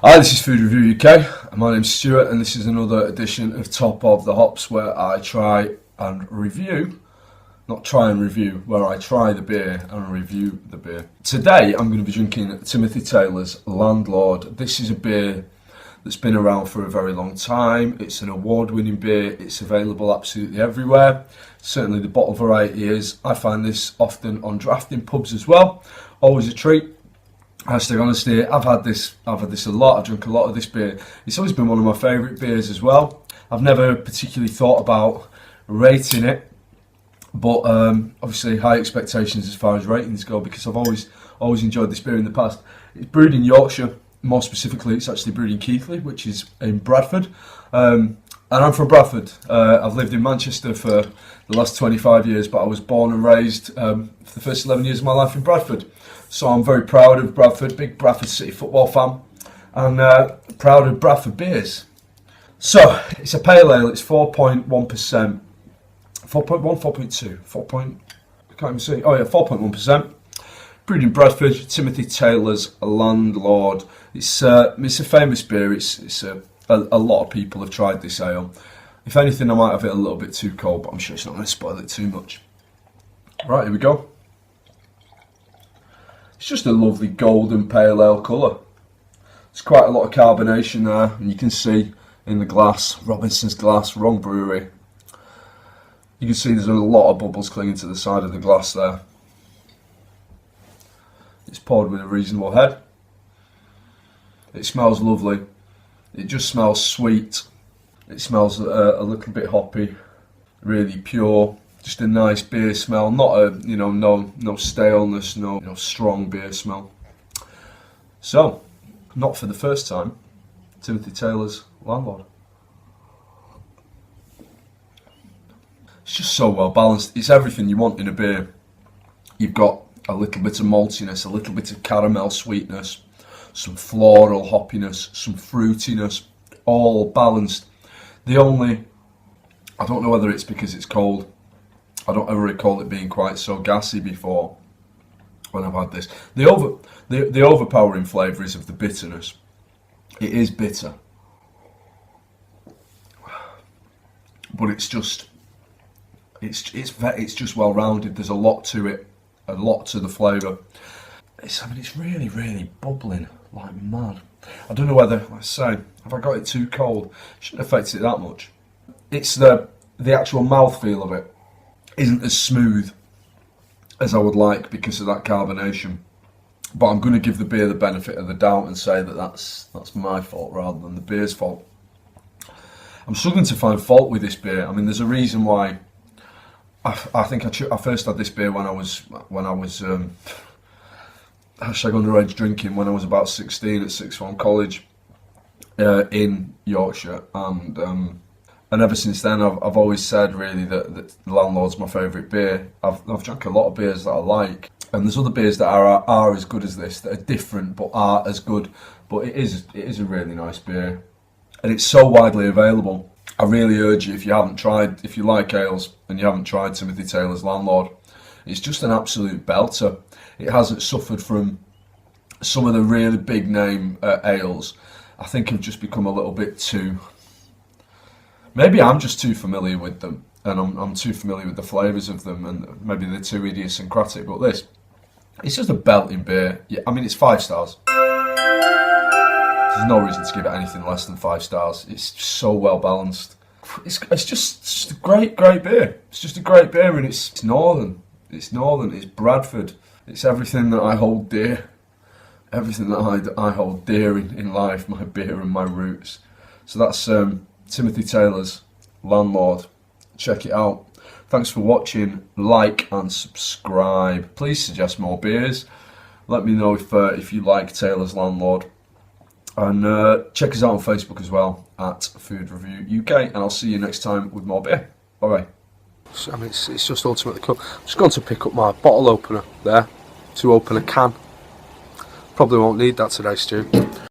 Hi, this is Food Review UK. My name's Stuart, and this is another edition of Top of the Hops, where I try and review, where I try the beer and review the beer. Today, I'm going to be drinking Timothy Taylor's Landlord. This is a beer that's been around for a very long time. It's an award-winning beer. It's available absolutely everywhere. Certainly the bottle variety is. I find this often on draft in pubs as well. Always a treat. Hashtag honesty, I've had this a lot. I've drunk a lot of this beer. It's always been one of my favourite beers as well. I've never particularly thought about rating it, but obviously high expectations as far as ratings go, because I've always enjoyed this beer in the past. It's brewed in Yorkshire. More specifically, it's actually brewed in Keighley, which is in Bradford. And I'm from Bradford. I've lived in Manchester for the last 25 years, but I was born and raised for the first 11 years of my life in Bradford. So I'm very proud of Bradford, big Bradford City football fan, and proud of Bradford beers. So, it's a pale ale, it's 4.1%. 4.1, 4.2, 4. I can't even see. Oh yeah, 4.1%. Brewed in Bradford, Timothy Taylor's Landlord. It's a famous beer. It's a lot of people have tried this ale. If anything, I might have it a little bit too cold, but I'm sure it's not going to spoil it too much. Right, here we go. It's just a lovely golden pale ale colour. There's quite a lot of carbonation there, and you can see in the glass, Robinson's glass, wrong brewery. You can see there's a lot of bubbles clinging to the side of the glass there. It's poured with a reasonable head. It smells lovely. It just smells sweet. It smells a little bit hoppy, really pure. Just a nice beer smell, not a no staleness, no strong beer smell. So, not for the first time, Timothy Taylor's Landlord. It's just so well balanced. It's everything you want in a beer. You've got a little bit of maltiness, a little bit of caramel sweetness, some floral hoppiness, some fruitiness, all balanced. I don't know whether it's because it's cold. I don't ever recall it being quite so gassy before when I've had this. The overpowering flavour is of the bitterness. It is bitter, but it's just well rounded. There's a lot to it, a lot to the flavour. It's really, really bubbling like mad. I don't know whether, let's say, have I got it too cold? It shouldn't affect it that much. It's the actual mouthfeel of it isn't as smooth as I would like because of that carbonation. But I'm going to give the beer the benefit of the doubt and say that that's my fault rather than the beer's fault. I'm struggling to find fault with this beer. I mean, there's a reason why. I think I first had this beer when I was hashtag underage drinking, when I was about 16 at sixth form college in Yorkshire, and ever since then I've always said really that Landlord's my favourite beer. I've drunk a lot of beers that I like, and there's other beers that are as good as this, that are different but are as good. But it is a really nice beer, and it's so widely available. I really urge you, if you like ales and you haven't tried Timothy Taylor's Landlord, it's just an absolute belter. It hasn't suffered from some of the really big name ales. I think have just become a little bit too. Maybe I'm just too familiar with them, and I'm too familiar with the flavours of them, and maybe they're too idiosyncratic. But it's just a belting beer. Yeah, I mean, it's 5 stars. There's no reason to give it anything less than 5 stars. It's so well balanced. It's just a great beer. It's just a great beer, and it's northern. It's Bradford. It's everything that I hold dear. Everything that I hold dear in life, my beer and my roots. So that's Timothy Taylor's Landlord. Check it out. Thanks for watching. Like and subscribe. Please suggest more beers. Let me know if you like Taylor's Landlord. And check us out on Facebook as well at Food Review UK. And I'll see you next time with more beer. Bye bye. I mean, it's just ultimately cool. I'm just going to pick up my bottle opener there to open a can. Probably won't need that today, Stu.